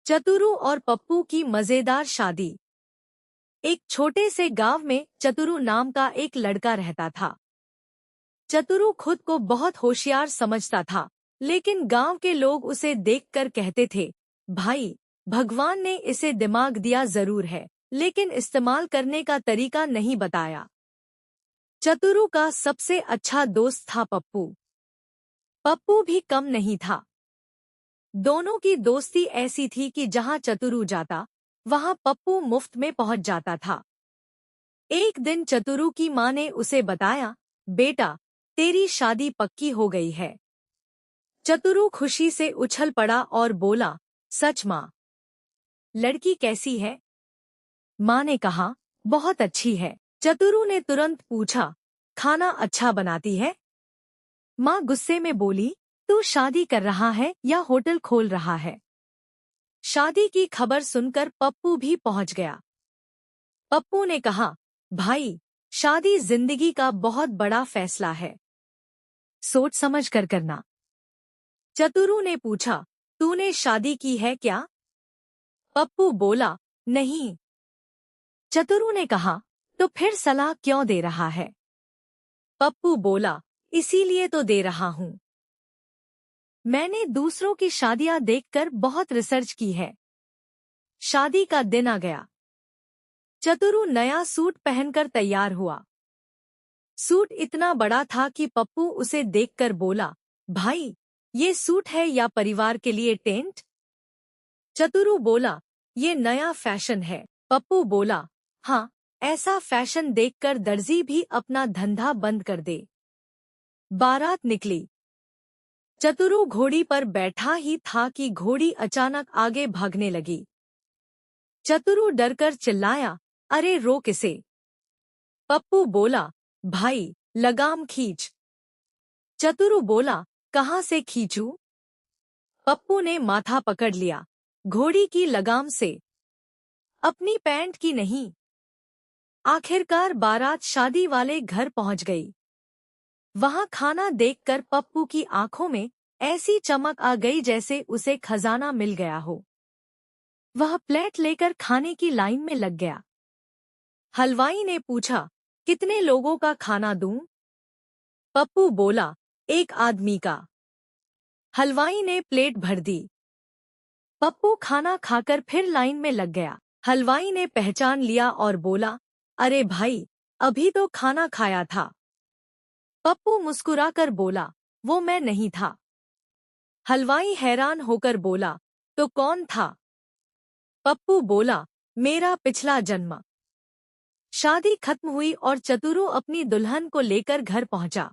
चतुरू और पप्पू की मजेदार शादी। एक छोटे से गांव में चतुरू नाम का एक लड़का रहता था। चतुरू खुद को बहुत होशियार समझता था, लेकिन गांव के लोग उसे देखकर कहते थे, भाई, भगवान ने इसे दिमाग दिया जरूर है, लेकिन इस्तेमाल करने का तरीका नहीं बताया। चतुरू का सबसे अच्छा दोस्त था पप्पू। पप्पू भी कम नहीं था। दोनों की दोस्ती ऐसी थी कि जहां चतुरू जाता, वहां पप्पू मुफ्त में पहुंच जाता था। एक दिन चतुरू की मां ने उसे बताया, बेटा, तेरी शादी पक्की हो गई है। चतुरू खुशी से उछल पड़ा और बोला, सच मां? लड़की कैसी है? मां ने कहा, बहुत अच्छी है। चतुरू ने तुरंत पूछा, खाना अच्छा बनाती है? मां गुस्से में बोली, तू शादी कर रहा है या होटल खोल रहा है? शादी की खबर सुनकर पप्पू भी पहुंच गया। पप्पू ने कहा, भाई, शादी जिंदगी का बहुत बड़ा फैसला है। सोच समझ कर करना। चतुरू ने पूछा, तूने शादी की है क्या? पप्पू बोला, नहीं। चतुरू ने कहा, तो फिर सलाह क्यों दे रहा है? पप्पू बोला, इसीलिए तो दे रहा हूं। मैंने दूसरों की शादियां देखकर बहुत रिसर्च की है। शादी का दिन आ गया। चतुरू नया सूट पहनकर तैयार हुआ। सूट इतना बड़ा था कि पप्पू उसे देखकर बोला, भाई, ये सूट है या परिवार के लिए टेंट? चतुरू बोला, ये नया फैशन है। पप्पू बोला, हाँ, ऐसा फैशन देखकर दर्जी भी अपना धंधा बंद कर दे। बारात निकली। चतुरू घोड़ी पर बैठा ही था कि घोड़ी अचानक आगे भागने लगी। चतुरू डरकर चिल्लाया, अरे रोक इसे। पप्पू बोला, भाई, लगाम खींच। चतुरू बोला, कहाँ से खींचूं? पप्पू ने माथा पकड़ लिया। घोड़ी की लगाम से, अपनी पैंट की नहीं। आखिरकार बारात शादी वाले घर पहुंच गई। वहां खाना देखकर पप्पू की आंखों में ऐसी चमक आ गई जैसे उसे खजाना मिल गया हो। वह प्लेट लेकर खाने की लाइन में लग गया। हलवाई ने पूछा, कितने लोगों का खाना दूं? पप्पू बोला, एक आदमी का। हलवाई ने प्लेट भर दी। पप्पू खाना खाकर फिर लाइन में लग गया। हलवाई ने पहचान लिया और बोला, अरे भाई, अभी तो खाना खाया था। पप्पू मुस्कुराकर बोला, वो मैं नहीं था। हलवाई हैरान होकर बोला, तो कौन था? पप्पू बोला, मेरा पिछला जन्म। शादी खत्म हुई और चतुरू अपनी दुल्हन को लेकर घर पहुंचा।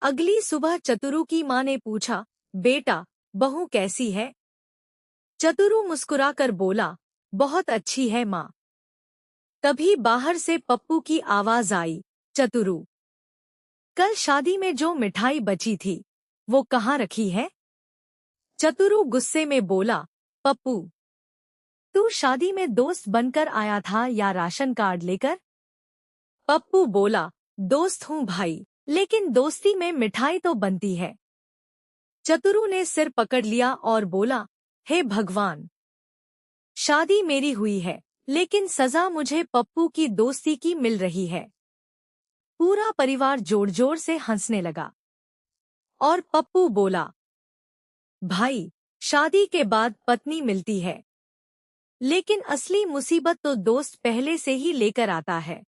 अगली सुबह चतुरू की मां ने पूछा, बेटा, बहू कैसी है? चतुरू मुस्कुराकर बोला, बहुत अच्छी है मां। तभी बाहर से पप्पू की आवाज आई, चतुरू, कल शादी में जो मिठाई बची थी, वो कहाँ रखी है? चतुरू गुस्से में बोला, पप्पू, तू शादी में दोस्त बनकर आया था या राशन कार्ड लेकर? पप्पू बोला, दोस्त हूँ भाई, लेकिन दोस्ती में मिठाई तो बनती है। चतुरू ने सिर पकड़ लिया और बोला, हे भगवान, शादी मेरी हुई है, लेकिन सजा मुझे पप्पू की दोस्ती की मिल रही है। पूरा परिवार जोर जोर से हंसने लगा। और पप्पू बोला, भाई, शादी के बाद पत्नी मिलती है, लेकिन असली मुसीबत तो दोस्त पहले से ही लेकर आता है।